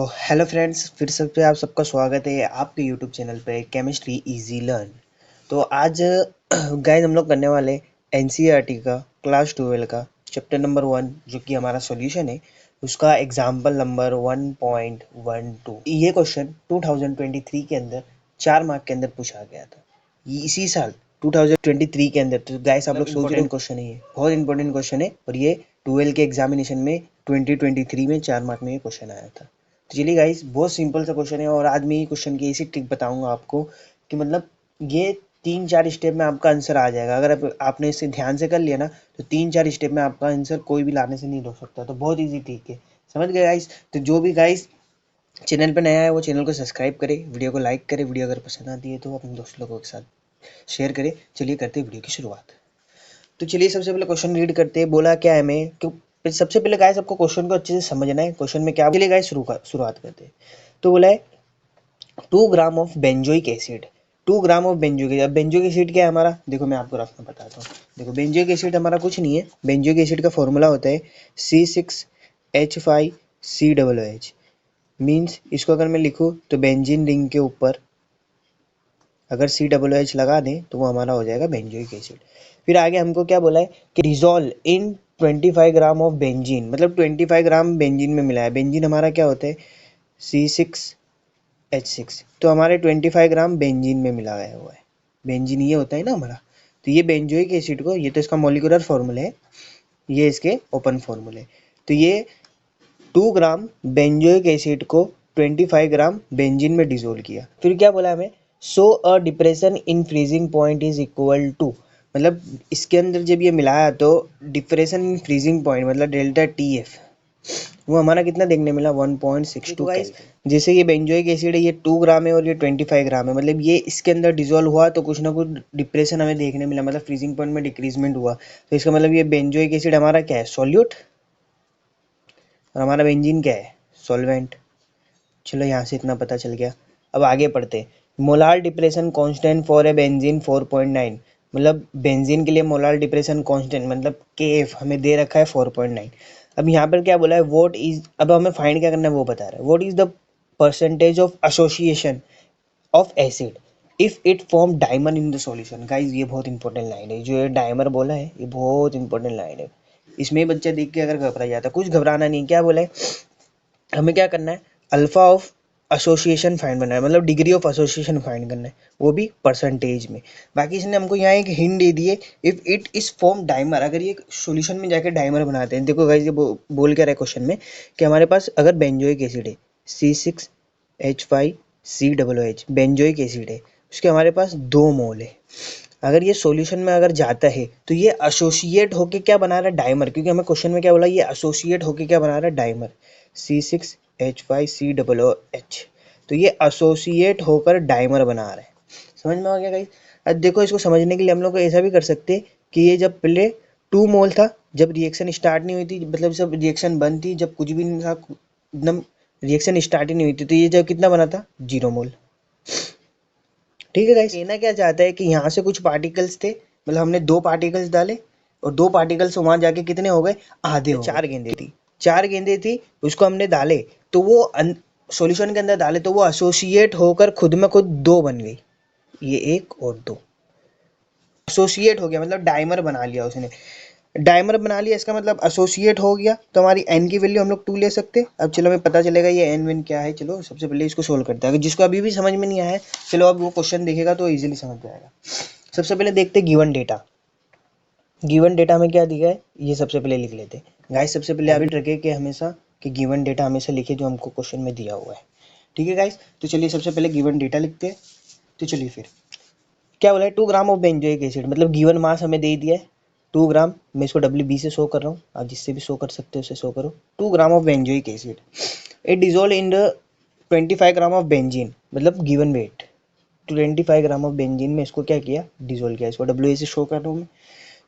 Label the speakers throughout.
Speaker 1: Hello friends, फिर से आप सबका स्वागत है आपके यूट्यूब चैनल पे केमिस्ट्री इजी लर्न। तो आज गाइस हम लोग करने वाले एनसीईआरटी का क्लास 12 का चैप्टर नंबर 1 जो कि हमारा सॉल्यूशन है, उसका एग्जाम्पल नंबर 1.12। ये क्वेश्चन 2023 के अंदर 4 मार्क के अंदर पूछा गया था, इसी साल 2023 के अंदर। तो गाइस आप लोग सोच रहे हैं क्वेश्चन है, ये बहुत इंपॉर्टेंट क्वेश्चन है और ये 12 के एग्जामिनेशन में 2023 में 4 मार्क में ये क्वेश्चन आया था। तो चलिए गाइस, बहुत सिंपल सा क्वेश्चन है और आज मैं ये क्वेश्चन की ऐसी ट्रिक बताऊंगा आपको कि मतलब ये 3-4 स्टेप में आपका आंसर आ जाएगा। अगर आपने इसे ध्यान से कर लिया ना तो 3-4 स्टेप में आपका आंसर कोई भी लाने से नहीं रोक सकता। तो बहुत ईजी ट्रिक है, समझ गए गाइस। तो जो भी गाइस चैनल पर नया है वो चैनल को सब्सक्राइब करे, वीडियो को लाइक करे, वीडियो अगर पसंद आती है तो अपने दोस्त लोगों के साथ शेयर करें। चलिए करते हैं वीडियो की शुरुआत। तो चलिए सबसे पहले क्वेश्चन रीड करते हैं। बोला क्या है हमें, क्यों सबसे पहले गाइस आपको क्वेश्चन को अच्छे से समझना है। क्वेश्चन में क्या, चलिए गाइस शुरुआत करते हैं। तो बोला है 2 gram of benzoic acid, 2 gram of benzoic acid. अब बेंजोइक एसिड क्या है हमारा, देखो मैं आपको रफ में बताता हूँ। देखो बेंजोइक एसिड हमारा कुछ नहीं है, बेंजोइक एसिड का फॉर्मूला होता है C6H5COOH। मीन्स इसको अगर मैं लिखूँ तो बेंजीन रिंग के ऊपर अगर COOH लगा दें तो वो हमारा हो जाएगा बेंजोइक एसिड। फिर आगे हमको क्या बोला है कि dissolve in 25 gram of benzene, मतलब 25 ग्राम बेंजीन में मिला है। बेंजीन हमारा क्या होता है C6H6, तो हमारे 25 ग्राम बेंजीन में मिला गया हुआ है। बेंजीन ये होता है ना हमारा। तो ये बेंजोइक एसिड को, ये तो इसका मॉलिक्यूलर फॉर्मूला है, ये इसके ओपन फॉर्मूले। तो ये 2 ग्राम बेंजोइक एसिड को 25 ग्राम बेंजीन में डिसोल्व किया। फिर क्या बोला हमें, so a depression in freezing point is equal to, मतलब इसके अंदर जब ये मिलाया तो डिप्रेशन इन फ्रीजिंग पॉइंट मतलब डेल्टा TF वो हमारा कितना देखने मिला 1.62 केल्विन। जैसे ये बेंजोइक एसिड है, ये 2 ग्राम है और ये 25 ग्राम है, मतलब ये इसके अंदर डिसॉल्व हुआ तो कुछ ना कुछ डिप्रेशन हमें देखने मिला, मतलब फ्रीजिंग पॉइंट में डिक्रीजमेंट हुआ। तो इसका मतलब ये बेंजोइक एसिड हमारा क्या है, सॉल्यूट, और हमारा बेंजीन क्या है, सॉल्वेंट। चलो यहाँ से इतना पता चल गया। अब आगे पढ़ते। Molar depression constant for a benzene 4.9, मतलब बेंजीन के लिए मोलार डिप्रेशन कांस्टेंट मतलब KF हमें दे रखा है 4.9। अब यहाँ पर क्या बोला है, व्हाट इज, अब हमें फाइंड क्या करना है वो बता रहा है। What is the percentage of association of acid if it form dimer in the solution. Guys ये बहुत इंपॉर्टेंट लाइन है, जो ये डाइमर बोला है ये बहुत इंपॉर्टेंट लाइन है। इसमें बच्चा देख के अगर घबरा जाता, कुछ घबराना नहीं। क्या बोला है, हमें क्या करना है, अल्फा ऑफ एसोसिएशन फाइंड करना है, मतलब डिग्री ऑफ एसोसिएशन फाइंड करना है, वो भी परसेंटेज में। बाकी इसने हमको यहाँ एक हिंट दे दी है, if it is form dimer, अगर ये सॉल्यूशन में जाकर डाइमर बनाते हैं। देखो गाइस ये बोल क्या रहा है क्वेश्चन में कि हमारे पास अगर बेंजोइक एसिड है C6H5COOH बेंजोइक एसिड है, उसके हमारे पास 2 मोल है। अगर ये सॉल्यूशन में अगर जाता है तो ये एसोसिएट होके क्या बना रहा है, डाइमर। क्योंकि हमें क्वेश्चन में क्या बोला, ये एसोसिएट होके क्या बना रहा है, डाइमर C6H5COOH। तो ये एसोसिएट होकर डाइमर बना रहा है। समझ में आ गया गाइस। अब देखो इसको समझने के लिए हम लोग ऐसा भी कर सकते कि ये जब पहले 2 मोल था, जब रिएक्शन स्टार्ट नहीं हुई थी, मतलब जब रिएक्शन बंद थी, जब कुछ भी नहीं था, एकदम रिएक्शन स्टार्ट ही नहीं हुई थी, तो ये जब कितना बना था 0 मोल। ठीक है गाइस, कहना क्या चाहता है कि यहाँ से कुछ पार्टिकल्स थे, मतलब हमने 2 पार्टिकल्स डाले और 2 पार्टिकल्स वहां जाके कितने हो गए, आधे हो गए। 4 गेंदे थी, 4 गेंदे थी, उसको हमने डाले तो वो सॉल्यूशन के अंदर डाले तो वो एसोसिएट होकर खुद में खुद 2 बन गई, ये 1 और 2 एसोसिएट हो गया, मतलब डाइमर बना लिया उसने। डाइमर बना लिया इसका मतलब एसोसिएट हो गया। तो हमारी n की वैल्यू हम लोग 2 ले सकते हैं। अब चलो हमें पता चलेगा ये n वेन क्या है। चलो सबसे पहले इसको सोल्व करते हैं, अगर जिसको अभी भी समझ में नहीं आया है चलो अब वो क्वेश्चन देखेगा तो इजीली समझ जाएगा। सबसे पहले देखते गिवन डेटा। गिवन डेटा में क्या दिया है ये सबसे पहले लिख लेते हैं गाइस। सबसे पहले हैबिट रखे कि हमेशा कि गिवन डेटा हमेशा लिखे जो हमको क्वेश्चन में दिया हुआ है। ठीक है गाइस, तो चलिए सबसे पहले गिवन डेटा लिखते हैं। तो चलिए फिर क्या बोला है, 2 ग्राम ऑफ बेंजोइक एसिड, मतलब गिवन मास हमें दे दिया है 2 ग्राम। मैं इसको WB से शो कर रहा हूँ, आप जिससे भी शो कर सकते हो उसे शो करो। 2 gram of benzoic acid it dissolve in the 25 gram of benzene, मतलब given weight 25 gram of benzene में इसको क्या किया, डिजोल्व किया। इसको WA से शो कर रहा हूँ मैं।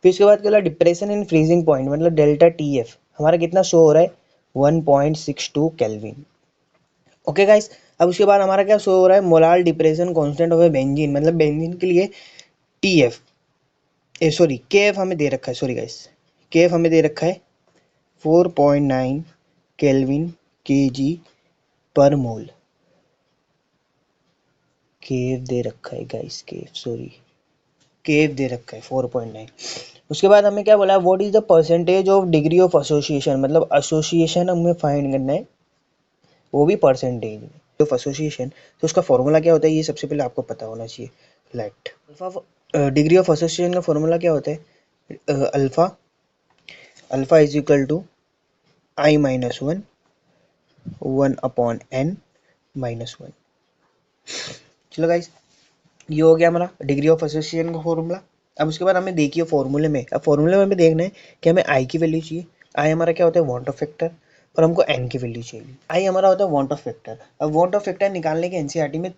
Speaker 1: फिर उसके बाद क्या बोला, डिप्रेशन इन फ्रीजिंग पॉइंट मतलब डेल्टा TF हमारा कितना शो हो रहा है 1.62 केल्विन। ओके गाइस, अब उसके बाद हमारा क्या शो हो रहा है, molar depression constant of benzene, मतलब बेंजीन के लिए TF सॉरी KF हमें दे रखा है, सॉरी गाइस KF हमें दे रखा है 4.9 केल्विन kg पर मोल। केव दे रखा है गाइस, केव दे रखा है 4.9। उसके बाद हमें क्या बोला है, what is the percentage of degree of association, मतलब एसोसिएशन हमें फाइंड करना है, वो भी परसेंटेज में ऑफ एसोसिएशन। तो उसका फॉर्मूला क्या होता है, ये सबसे पहले आपको पता होना चाहिए। Let alpha degree of association का फॉर्मूला क्या होता है, alpha is equal to I minus one, 1/n-1। चलो गाइस, ये हो गया हमारा डिग्री ऑफ एसोसिएशन का फॉर्मूला। अब उसके बाद हमें देखिए फॉर्मूले में, अब फॉर्मूले में हमें देखना है कि हमें आई की वैल्यू चाहिए। आई हमारा क्या होता है, वांट ऑफ फैक्टर, और हमको एन की वैल्यू चाहिए। आई हमारा होता है वांट ऑफ फैक्टर। अब वांट ऑफ फैक्टर निकालने के एनसीईआरटी में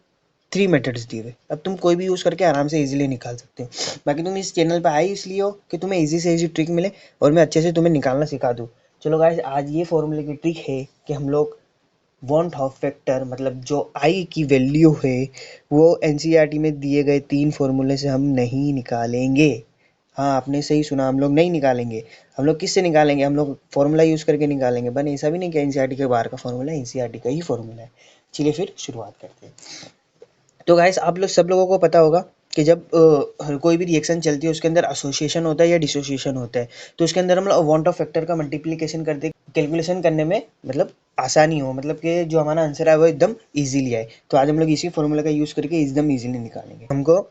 Speaker 1: 3 मेथड्स दिए हुए, अब तुम कोई भी यूज़ करके आराम से इजीली निकाल सकते हो। बाकी तुम इस चैनल पर आए इसलिए हो कि तुम्हें इजी से इजी ट्रिक मिले और मैं अच्छे से तुम्हें निकालना सिखा दूँ। चलो गाइस, आज ये फॉर्मूले की ट्रिक है कि हम लोग वांट ऑफ फैक्टर, मतलब जो आई की वैल्यू है वो एनसीईआरटी में दिए गए 3 फॉर्मूले से हम नहीं निकालेंगे। हाँ, आपने सही सुना, हम लोग नहीं निकालेंगे। हम लोग किससे निकालेंगे, हम लोग फॉर्मूला यूज़ करके निकालेंगे। बन ऐसा भी नहीं कि एनसीईआरटी के बाहर का फॉर्मूला है, एनसीईआरटी का ही फॉर्मूला है। चलिए फिर शुरुआत करते हैं। तो गाइस, आप लोग सब लोगों को पता होगा कि जब कोई भी रिएक्शन चलती है उसके अंदर एसोसिएशन होता है या डिसोसिएशन होता है, तो उसके अंदर हम लोग वांट ऑफ फैक्टर का मल्टीप्लिकेशन करते, कैलकुलेशन करने में मतलब आसानी हो, मतलब कि जो हमारा आंसर है वो एकदम इजीली आए। तो आज हम लोग इसी फॉर्मूला का यूज़ करके एकदम इजीली निकालेंगे। हमको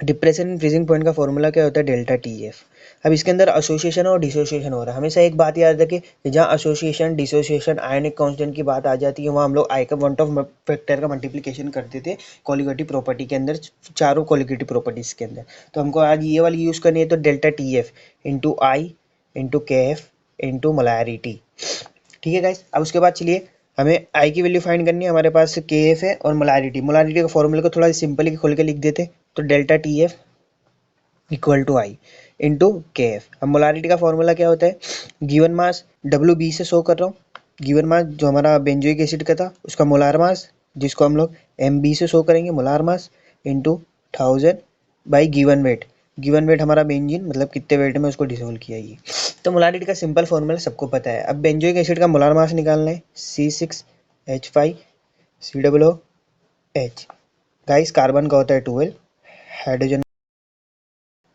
Speaker 1: डिप्रेशन एंड फ्रीजिंग पॉइंट का फॉर्मूला क्या होता है, डेल्टा टी एफ। अब इसके अंदर एसोसिएशन और डिसोसिएशन हो रहा है। हमेशा एक बात याद रखें कि जहाँ एसोसिएशन डिसोसिएशन आयनिक कांस्टेंट की बात आ जाती है, वहाँ हम लोग आई का वांट ऑफ फैक्टर का मल्टीप्लिकेशन करते थे कोलिगेटिव प्रॉपर्टी के अंदर, चारों कोलिगेटिव प्रॉपर्टीज के अंदर। तो हमको आज ये वाली यूज़ करनी है, तो डेल्टा टी एफ इंटू आई into K F into molarity. ठीक है गाइस, अब उसके बाद चलिए हमें आई की वैल्यू फाइंड करनी है। हमारे पास के एफ है और मोलैरिटी का फॉर्मूला को थोड़ा सिंपली खोल के लिख देते, तो delta T F equal to I into K F. अब मोलारिटी का फॉर्मूला क्या होता है, गिवन मास डब्ल्यू बी से शो कर रहा हूँ, गिवन मास जो हमारा बेंजोइक एसिड का था उसका मोलार मास, जिसको हम लोग एम बी से शो करेंगे, molar mass into 1000 by given weight. Given weight हमारा बेंजीन, मतलब कितने वेट में उसको डिसोल्व किया ये। तो मोलारिटी का सिंपल फॉर्मूला सबको पता है। अब बेंजोइक एसिड का मोलार मास निकालना है, C6H5COOH। गाइस, कार्बन का होता है 12, हाइड्रोजन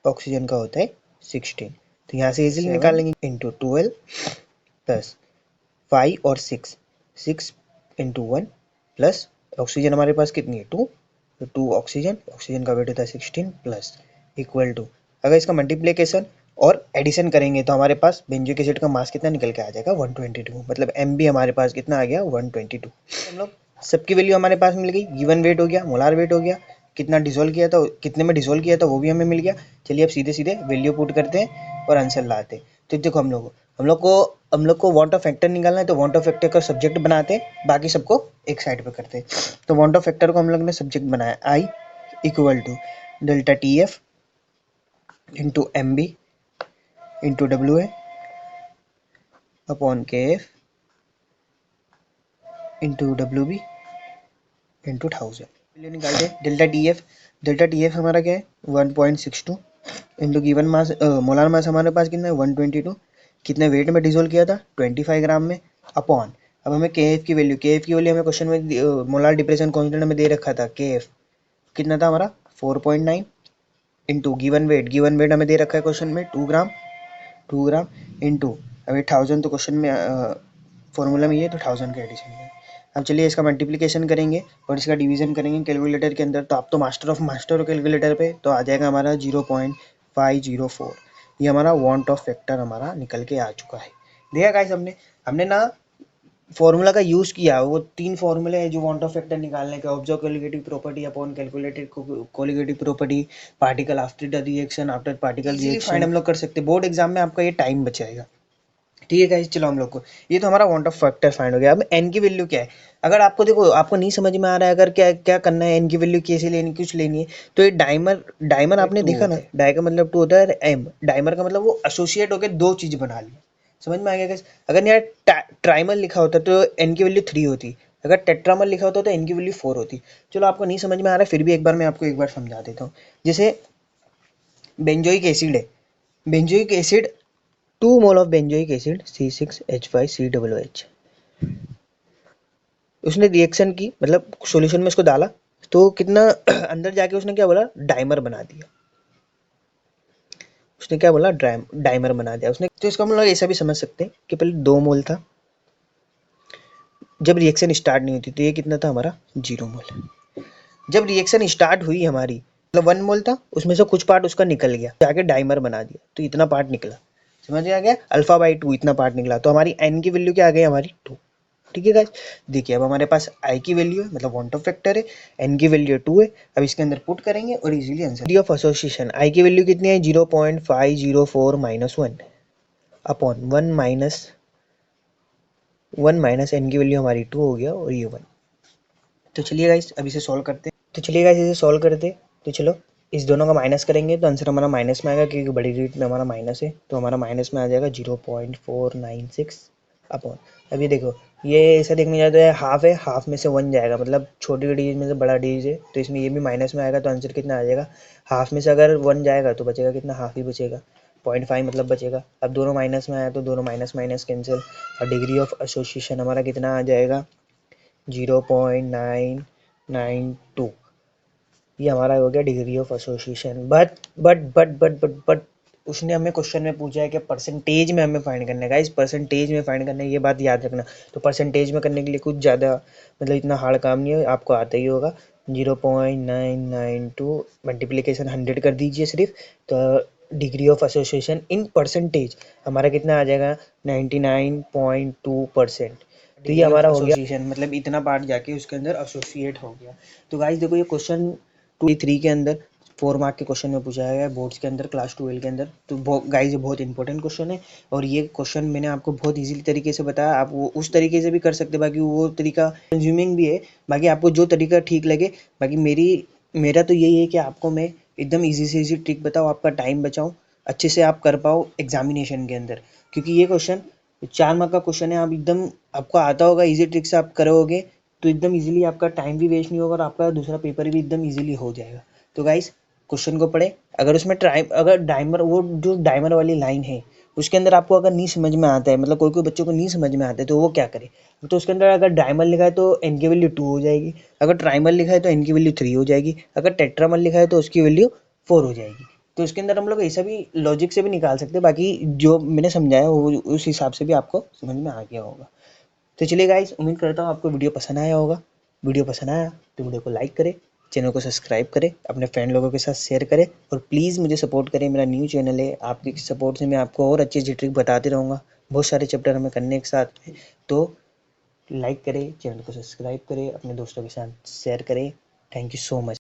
Speaker 1: ऑक्सीजन का होता है 16। तो यहाँ से इजीली निकालेंगे, इंटू 12 प्लस 5 और 6, 6 इंटू 1 प्लस ऑक्सीजन हमारे पास कितनी है 2, तो 2 ऑक्सीजन का वेट होता है 16 प्लस इक्वल टू, अगर इसका मल्टीप्लिकेशन और एडिशन करेंगे तो हमारे पास बेंजोइक एसिड का मास कितना निकल के आ जाएगा 122, मतलब एम बी हमारे पास कितना आ गया 122। हम लोग सबकी वैल्यू हमारे पास मिल गई, गिवन वेट हो गया, मोलार वेट हो गया, कितना डिसोल्व किया था, कितने में डिसोल्व किया था वो भी हमें मिल गया। चलिए अब सीधे सीधे वैल्यू पुट करते हैं और आंसर लाते हैं। तो देखो हम लोग को वांट ऑफ फैक्टर निकालना है, तो वांट ऑफ फैक्टर का सब्जेक्ट बनाते हैं, बाकी सबको एक साइड पे करते हैं। तो वांट ऑफ फैक्टर को हम लोग ने सब्जेक्ट बनाया, I equal to delta T F into M B into W A upon K F into W B into 1000। Value निकालते हैं, डेल्टा टी एफ हमारा क्या है 1.62 into given mass, molar mass हमारे पास कितना है 122, कितने वेट में डिसोल्व किया था 25 ग्राम में, अपॉन, अब हमें के एफ की वैल्यू हमें क्वेश्चन में मोलार डिप्रेशन कांस्टेंट में दे रखा था, के एफ कितना था हमारा 4.9 इंटू गिवन वेट हमें दे रखा है क्वेश्चन में 2 ग्राम इंटू, अभी 1000 तो क्वेश्चन में फॉर्मूला में ये, तो 1000 का एडिशन है। अब चलिए इसका मल्टीप्लिकेशन करेंगे और इसका डिवीजन करेंगे कैलकुलेटर के अंदर, तो आप तो मास्टर ऑफ मास्टर हो कैलकुलेटर पे, तो आ जाएगा हमारा 0.504। ये हमारा वांट ऑफ फैक्टर हमारा निकल के आ चुका है। देखा गाइस, हमने ना फॉर्मूला का यूज़ किया, वो 3 फॉर्मूले हैं जो वांट ऑफ फैक्टर निकालने के, observe colligative property upon calculated colligative property, particle after the reaction, after particle reaction हम लोग कर सकते हैं। बोर्ड एग्जाम में आपका ये टाइम बचाएगा। ठीक है गाइस, चलो हम लोग को ये तो हमारा वांट ऑफ फैक्टर फाइंड हो गया। अब एन की वैल्यू क्या है, अगर आपको देखो आपको नहीं समझ में आ रहा है अगर क्या क्या करना है, एन की वैल्यू कैसे लेनी, कुछ लेनी है, तो ये डाइमर आपने देखा ना, डाई का मतलब 2 होता है, एम डाइमर का मतलब वो एसोसिएट होकर 2 चीज बना ली। समझ में आ गया गाइस, अगर यहाँ ट्राइमर लिखा होता तो एन की वैल्यू 3 होती, अगर टेट्रामर लिखा होता तो एन की वैल्यू 4 होती। चलो आपको नहीं समझ में आ रहा है फिर भी एक बार मैं आपको एक बार समझा देता हूँ। जैसे बेंजोइक एसिड है, benzoic acid 2 mole of benzoic acid C6H5COOH, उसने रिएक्शन की, मतलब सॉल्यूशन में इसको डाला, तो कितना अंदर जाके उसने क्या बोला, डाइमर बना दिया। उसने क्या बोला, डाइमर बना दिया उसने। तो इसका मतलब ऐसा भी समझ सकते हैं कि पहले 2 मोल था, जब रिएक्शन स्टार्ट नहीं होती तो ये कितना था हमारा, 0 मोल। जब रिएक्शन स्टार्ट हुई हमारी, मतलब 1 मोल था, उसमें से कुछ पार्ट उसका निकल गया, जाके डाइमर बना दिया, तो इतना पार्ट निकला। समझ में आ गया, अल्फा/2 इतना पार्ट निकला। तो हमारी एन की वैल्यू क्या आ गई, हमारी 2। ठीक है गाइस, देखिए अब हमारे पास आई की वैल्यू है, मतलब वन ऑफ फैक्टर है, एन की वैल्यू 2 है। अब इसके अंदर पुट करेंगे और इजीली आंसर ऑफ एसोसिएशन। आई की वैल्यू कितनी है, 0.504 माइनस 1 अपॉन 1 माइनस एन की वैल्यू हमारी 2 हो गया, और ये 1। तो चलिए गाइस अब इसे सॉल्व करते हैं। तो चलिए गाइस इसे सॉल्व करते हैं। तो चलो इस दोनों का माइनस करेंगे तो आंसर हमारा माइनस में आएगा, क्योंकि बड़ी रीट में हमारा माइनस है, तो हमारा माइनस में आ जाएगा 0.496 अपॉन। अभी देखो ये ऐसा देखने जाए तो है हाफ है, हाफ में से 1 जाएगा, मतलब छोटी डिजिट में से बड़ा डिजिट है, तो इसमें ये भी माइनस में आएगा, तो आंसर कितना आ जाएगा, हाफ में से अगर 1 जाएगा तो बचेगा कितना, हाफ ही बचेगा, 0.5 मतलब बचेगा। अब दोनों माइनस में आया तो दोनों माइनस माइनस कैंसिल, और डिग्री ऑफ एसोसिएशन हमारा कितना आ जाएगा, 0.992। ये हमारा हो गया डिग्री ऑफ एसोसिएशन। बट उसने हमें क्वेश्चन में पूछा है कि परसेंटेज में हमें फाइंड करना है। गाइस परसेंटेज में फाइंड करना है, ये बात याद रखना। तो परसेंटेज में करने के लिए कुछ ज़्यादा, मतलब इतना हार्ड काम नहीं है, आपको आता ही होगा। 0.992 मल्टीप्लीकेशन 100 कर दीजिए सिर्फ, तो degree of association in percentage हमारा कितना आ जाएगा, 99.2%। तो ये हमारा हो गया एसोसिएशन, मतलब इतना पार्ट जाके उसके अंदर एसोसिएट हो गया। तो गाइस देखो ये क्वेश्चन 23 के अंदर 4 मार्क के क्वेश्चन में पूछा गया है, बोर्ड्स के अंदर, क्लास 12 के अंदर। तो गाइस ये बहुत इंपॉर्टेंट क्वेश्चन है, और ये क्वेश्चन मैंने आपको बहुत इजीली तरीके से बताया। आप वो उस तरीके से भी कर सकते, बाकी वो तरीका कंज्यूमिंग भी है, बाकी आपको जो तरीका ठीक लगे। बाकी मेरा तो यही है कि आपको मैं एकदम ईजी से ईजी ट्रिक बताऊँ, आपका टाइम बचाऊँ, अच्छे से आप कर पाओ एग्जामिनेशन के अंदर। क्योंकि ये क्वेश्चन 4 मार्क का क्वेश्चन है, आप एकदम आपको आता होगा, ईजी ट्रिक से आप करोगे तो एकदम इजीली आपका टाइम भी वेस्ट नहीं होगा, और आपका दूसरा पेपर भी एकदम इजीली हो जाएगा। तो गाइस क्वेश्चन को पढ़े, अगर उसमें अगर डाइमर, वो जो डाइमर वाली लाइन है उसके अंदर आपको अगर नहीं समझ में आता है, मतलब कोई कोई बच्चों को नहीं समझ में आता है, तो वो क्या करे। तो उसके अंदर अगर डाइमर लिखा है तो एन की वैल्यू 2 हो जाएगी, अगर ट्राइमर लिखा है तो एन की वैल्यू 3 हो जाएगी, अगर टेट्रामर लिखा है तो उसकी वैल्यू 4 हो जाएगी। तो इसके अंदर हम लोग ऐसा भी लॉजिक से भी निकाल सकते हैं, बाकी जो मैंने समझाया वो उस हिसाब से भी आपको समझ में आ गया होगा। तो चलिए गाइस, उम्मीद करता हूँ आपको वीडियो पसंद आया होगा। वीडियो पसंद आया तो वीडियो को लाइक करें, चैनल को सब्सक्राइब करें, अपने फ्रेंड लोगों के साथ शेयर करें, और प्लीज़ मुझे सपोर्ट करें। मेरा न्यू चैनल है, आपके सपोर्ट से मैं आपको और अच्छी अच्छी ट्रिक बताते रहूँगा। बहुत सारे चैप्टर हमें करने के साथ, तो लाइक करें, चैनल को सब्सक्राइब करें, अपने दोस्तों के साथ शेयर करें। Thank you so much.